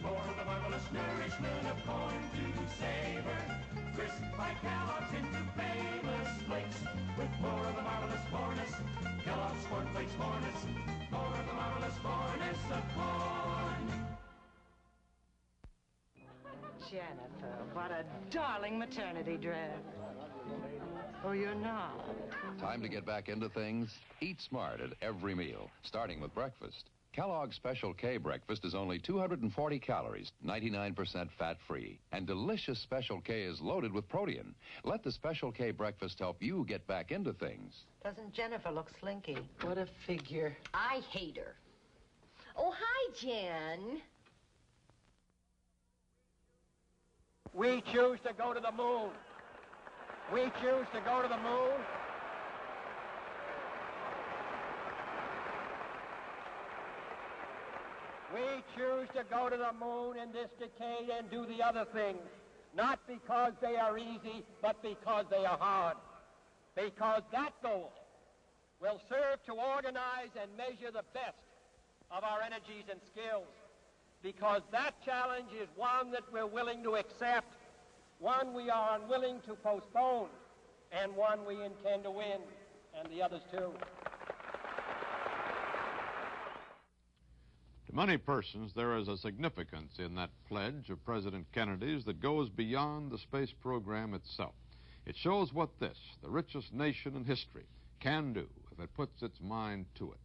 more of the marvelous nourishment of corn to savor. Crisp by Kellogg's into famous flakes, with more of the marvelous cornness. Kellogg's Corn Flakes cornness, more of the marvelous cornness of corn. Jennifer, what a darling maternity dress. Oh, you're not? Time to get back into things? Eat smart at every meal, starting with breakfast. Kellogg's Special K breakfast is only 240 calories, 99% fat-free. And delicious Special K is loaded with protein. Let the Special K breakfast help you get back into things. Doesn't Jennifer look slinky? What a figure. I hate her. Oh, hi, Jen. We choose to go to the moon. We choose to go to the moon. We choose to go to the moon in this decade and do the other things, not because they are easy, but because they are hard. Because that goal will serve to organize and measure the best of our energies and skills. Because that challenge is one that we're willing to accept, one we are unwilling to postpone, and one we intend to win, and the others too. To many persons, there is a significance in that pledge of President Kennedy's that goes beyond the space program itself. It shows what this, the richest nation in history, can do if it puts its mind to it.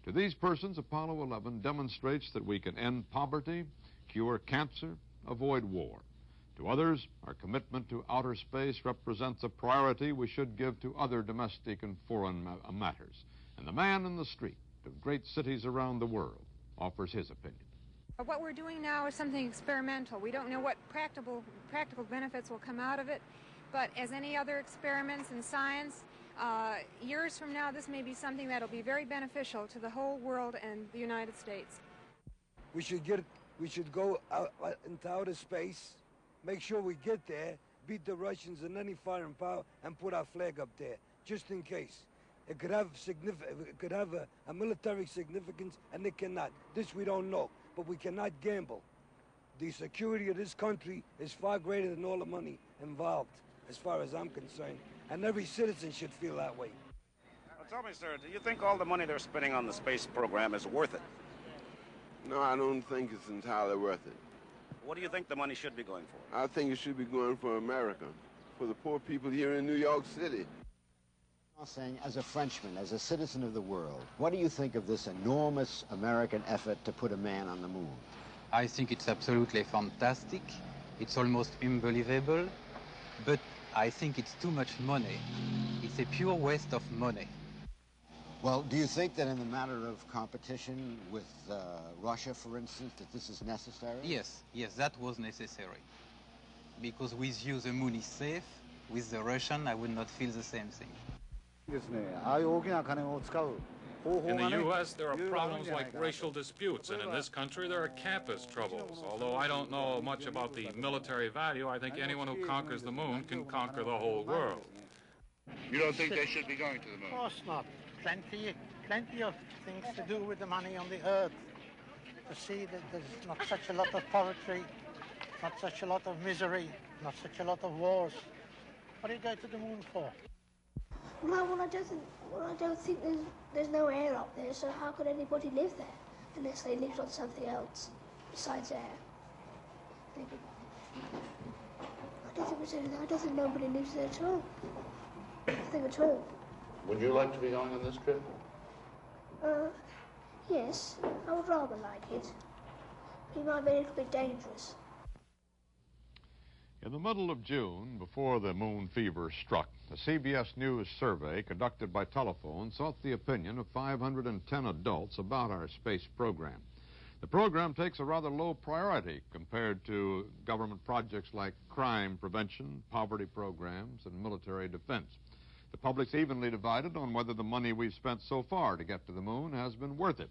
To these persons, Apollo 11 demonstrates that we can end poverty, cure cancer, avoid war. To others, our commitment to outer space represents a priority we should give to other domestic and foreign matters. And the man in the street of great cities around the world offers his opinion. What we're doing now is something experimental. We don't know what practical benefits will come out of it, but as any other experiments in science, years from now, this may be something that'll be very beneficial to the whole world and the United States. We should go out into outer space, make sure we get there, beat the Russians and any foreign power, and put our flag up there, just in case. It could have a military significance, and it cannot. This we don't know, but we cannot gamble. The security of this country is far greater than all the money involved, as far as I'm concerned, and every citizen should feel that way. Well, tell me, sir, do you think all the money they're spending on the space program is worth it? No, I don't think it's entirely worth it. What do you think the money should be going for? I think it should be going for America, for the poor people here in New York City. I'm saying, as a Frenchman, as a citizen of the world, what do you think of this enormous American effort to put a man on the moon? I think it's absolutely fantastic. It's almost unbelievable, but I think it's too much money. It's a pure waste of money. Well, do you think that in the matter of competition with Russia, for instance, that this is necessary? Yes, that was necessary. Because with you, the moon is safe. With the Russian, I would not feel the same thing. In the U.S., there are problems like racial disputes, and in this country, there are campus troubles. Although I don't know much about the military value, I think anyone who conquers the moon can conquer the whole world. You don't think they should be going to the moon? Of course not. Plenty of things to do with the money on the earth. To see that there's not such a lot of poverty, not such a lot of misery, not such a lot of wars. What do you go to the moon for? Well, I don't think there's no air up there, so how could anybody live there unless they lived on something else besides air? I don't think nobody lives there at all. Nothing at all. Would you like to be going on this trip? Yes, I would rather like it. But it might be a little bit dangerous. In the middle of June, before the moon fever struck, a CBS News survey conducted by telephone sought the opinion of 510 adults about our space program. The program takes a rather low priority compared to government projects like crime prevention, poverty programs, and military defense. The public's evenly divided on whether the money we've spent so far to get to the moon has been worth it.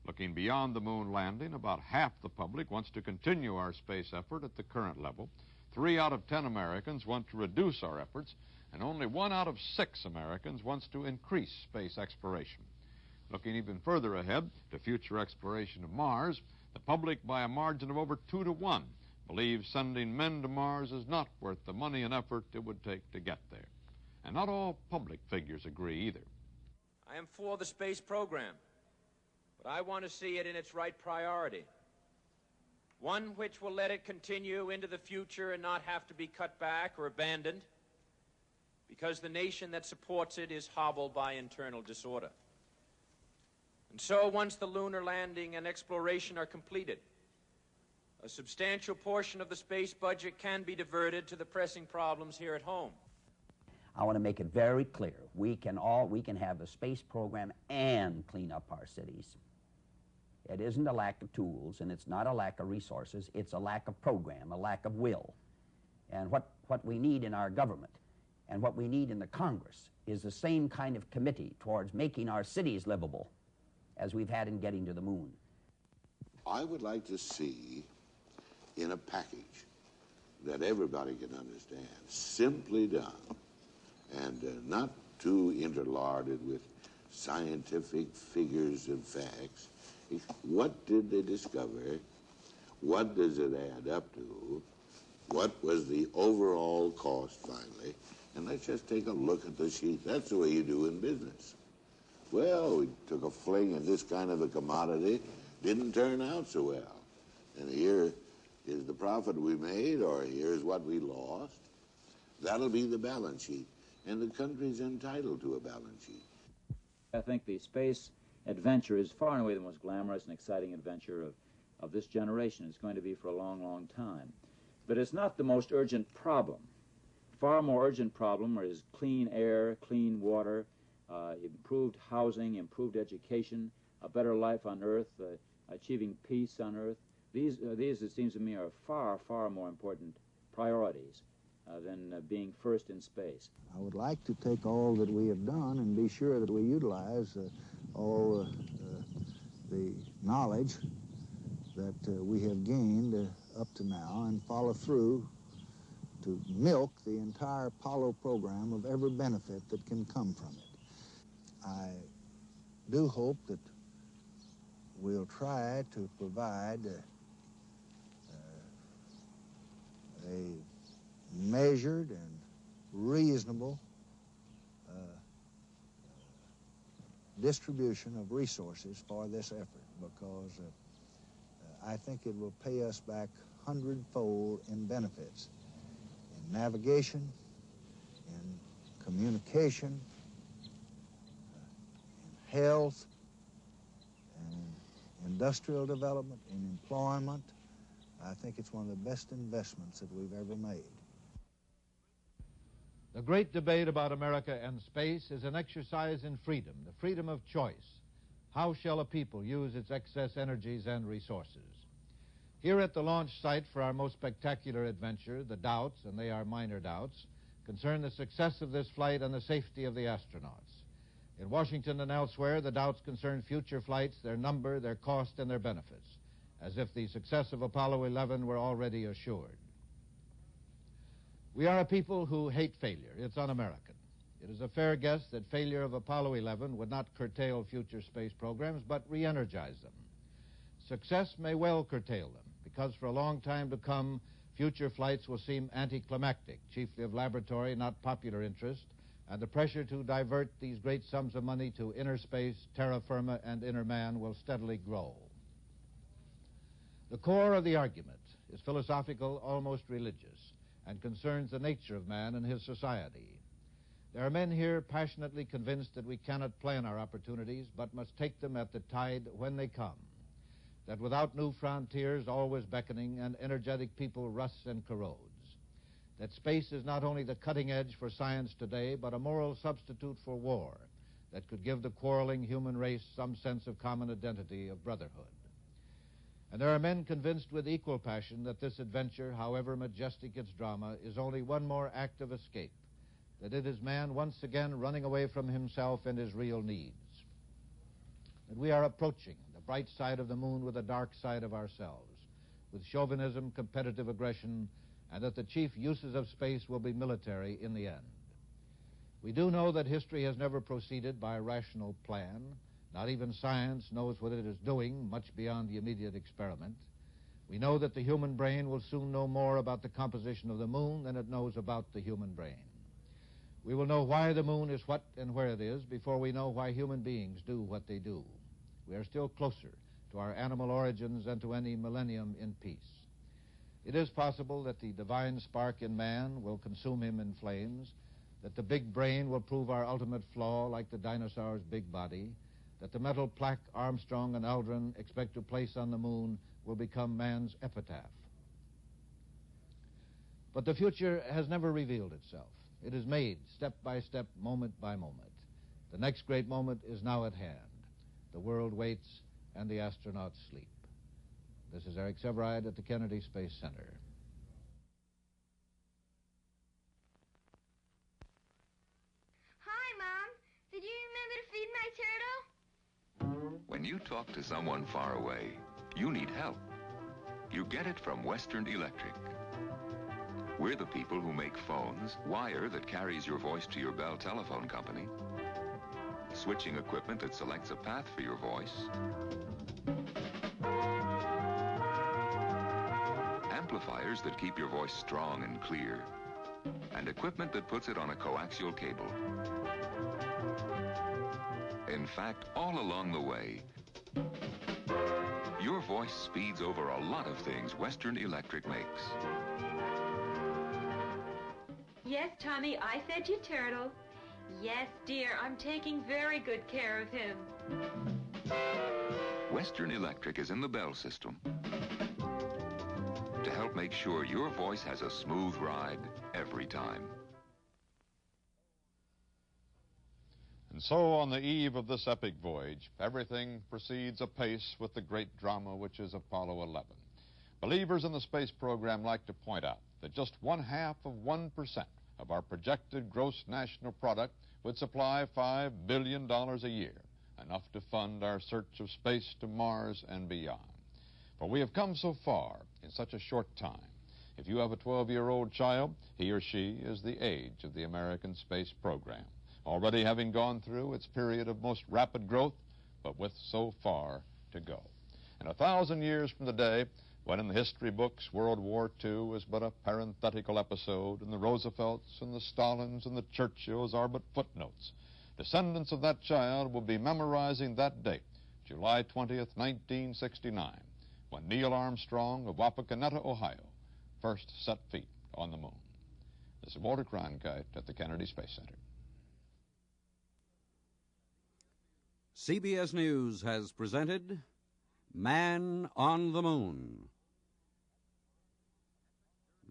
Looking beyond the moon landing, about half the public wants to continue our space effort at the current level. 3 out of 10 Americans want to reduce our efforts, and only 1 out of 6 Americans wants to increase space exploration. Looking even further ahead to future exploration of Mars, the public, by a margin of over 2 to 1, believes sending men to Mars is not worth the money and effort it would take to get there. And not all public figures agree either. I am for the space program, but I want to see it in its right priority. One which will let it continue into the future and not have to be cut back or abandoned because the nation that supports it is hobbled by internal disorder. And so once the lunar landing and exploration are completed, a substantial portion of the space budget can be diverted to the pressing problems here at home. I want to make it very clear, we can have a space program and clean up our cities. It isn't a lack of tools, and it's not a lack of resources, it's a lack of program, a lack of will. And what we need in our government and what we need in the Congress is the same kind of committee towards making our cities livable as we've had in getting to the moon. I would like to see in a package that everybody can understand, simply done, and not too interlarded with scientific figures and facts. What did they discover? What does it add up to? What was the overall cost finally? And let's just take a look at the sheet. That's the way you do in business. Well, we took a fling at this kind of a commodity, didn't turn out so well. And here is the profit we made, or here's what we lost. That'll be the balance sheet. And the country's entitled to a balance sheet. I think the space adventure is far and away the most glamorous and exciting adventure of this generation. It's going to be for a long, long time. But it's not the most urgent problem. Far more urgent problem is clean air, clean water, improved housing, improved education, a better life on Earth, achieving peace on Earth. These, it seems to me, are far, far more important priorities than being first in space. I would like to take all that we have done and be sure that we utilize all the knowledge that we have gained up to now and follow through to milk the entire Apollo program of every benefit that can come from it. I do hope that we'll try to provide a measured and reasonable distribution of resources for this effort, because I think it will pay us back 100-fold in benefits, in navigation, in communication, in health, in industrial development, in employment. I think it's one of the best investments that we've ever made. The great debate about America and space is an exercise in freedom, the freedom of choice. How shall a people use its excess energies and resources? Here at the launch site for our most spectacular adventure, the doubts, and they are minor doubts, concern the success of this flight and the safety of the astronauts. In Washington and elsewhere, the doubts concern future flights, their number, their cost, and their benefits, as if the success of Apollo 11 were already assured. We are a people who hate failure. It's un-American. It is a fair guess that failure of Apollo 11 would not curtail future space programs, but re-energize them. Success may well curtail them, because for a long time to come, future flights will seem anticlimactic, chiefly of laboratory, not popular interest, and the pressure to divert these great sums of money to inner space, terra firma, and inner man will steadily grow. The core of the argument is philosophical, almost religious, and concerns the nature of man and his society. There are men here passionately convinced that we cannot plan our opportunities, but must take them at the tide when they come, that without new frontiers always beckoning, an energetic people rusts and corrodes, that space is not only the cutting edge for science today, but a moral substitute for war that could give the quarreling human race some sense of common identity, of brotherhood. And there are men convinced with equal passion that this adventure, however majestic its drama, is only one more act of escape, that it is man once again running away from himself and his real needs, that we are approaching the bright side of the moon with the dark side of ourselves, with chauvinism, competitive aggression, and that the chief uses of space will be military in the end. We do know that history has never proceeded by a rational plan. Not even science knows what it is doing, much beyond the immediate experiment. We know that the human brain will soon know more about the composition of the moon than it knows about the human brain. We will know why the moon is what and where it is before we know why human beings do what they do. We are still closer to our animal origins than to any millennium in peace. It is possible that the divine spark in man will consume him in flames, that the big brain will prove our ultimate flaw like the dinosaur's big body, that the metal plaque Armstrong and Aldrin expect to place on the moon will become man's epitaph. But the future has never revealed itself. It is made step by step, moment by moment. The next great moment is now at hand. The world waits and the astronauts sleep. This is Eric Severide at the Kennedy Space Center. Hi, Mom. Did you remember to feed my turtle? When you talk to someone far away, you need help. You get it from Western Electric. We're the people who make phones, wire that carries your voice to your Bell telephone company, switching equipment that selects a path for your voice, amplifiers that keep your voice strong and clear, and equipment that puts it on a coaxial cable. In fact, all along the way, your voice speeds over a lot of things Western Electric makes. Yes, Tommy, I fed your turtle. Yes, dear, I'm taking very good care of him. Western Electric is in the Bell system to help make sure your voice has a smooth ride every time. And so, on the eve of this epic voyage, everything proceeds apace with the great drama which is Apollo 11. Believers in the space program like to point out that just 0.5% of our projected gross national product would supply $5 billion a year, enough to fund our search of space to Mars and beyond. For we have come so far in such a short time. If you have a 12-year-old child, he or she is the age of the American space program, already having gone through its period of most rapid growth, but with so far to go. And 1,000 years from the day when in the history books World War II was but a parenthetical episode, and the Roosevelts and the Stalins and the Churchills are but footnotes, descendants of that child will be memorizing that date, July 20th, 1969, when Neil Armstrong of Wapakoneta, Ohio, first set feet on the moon. This is Walter Cronkite at the Kennedy Space Center. CBS News has presented Man on the Moon.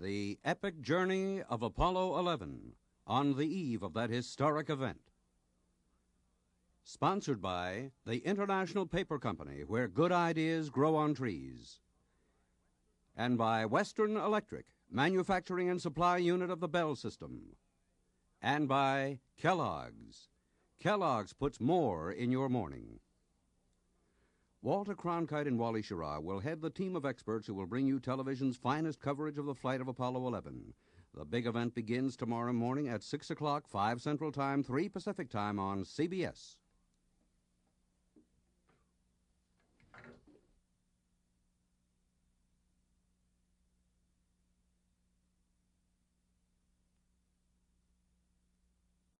The epic journey of Apollo 11 on the eve of that historic event. Sponsored by the International Paper Company, where good ideas grow on trees. And by Western Electric, manufacturing and supply unit of the Bell System. And by Kellogg's. Kellogg's puts more in your morning. Walter Cronkite and Wally Schirra will head the team of experts who will bring you television's finest coverage of the flight of Apollo 11. The big event begins tomorrow morning at 6 o'clock, 5 Central Time, 3 Pacific Time on CBS.